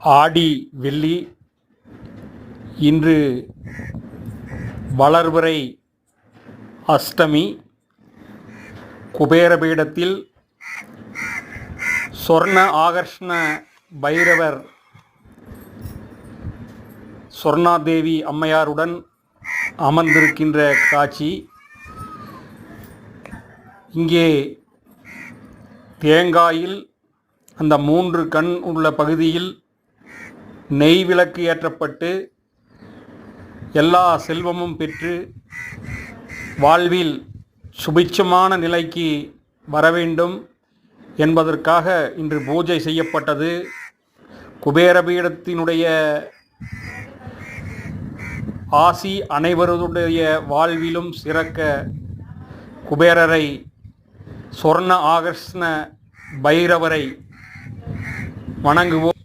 ஆடி வெள்ளி இன்று வளர்பிறை அஷ்டமி. குபேரபீடத்தில் சொர்ண ஆகர்ஷ்ண பைரவர் சொர்ணாதேவி அம்மையாருடன் அமர்ந்திருக்கின்ற காட்சி. இங்கே தேங்காயில் அந்த 3 கண் உள்ள பகுதியில் நெய் விளக்கு ஏற்றப்பட்டு எல்லா செல்வமும் பெற்று வாழ்வில் சுபிட்சமான நிலைக்கு வர வேண்டும் என்பதற்காக இன்று பூஜை செய்யப்பட்டது. குபேரபீடத்தினுடைய ஆசி அனைவருடைய வாழ்விலும் சிறக்க குபேரரை சொர்ண ஆகர்ஷ்ண பைரவரை வணங்குவோம்.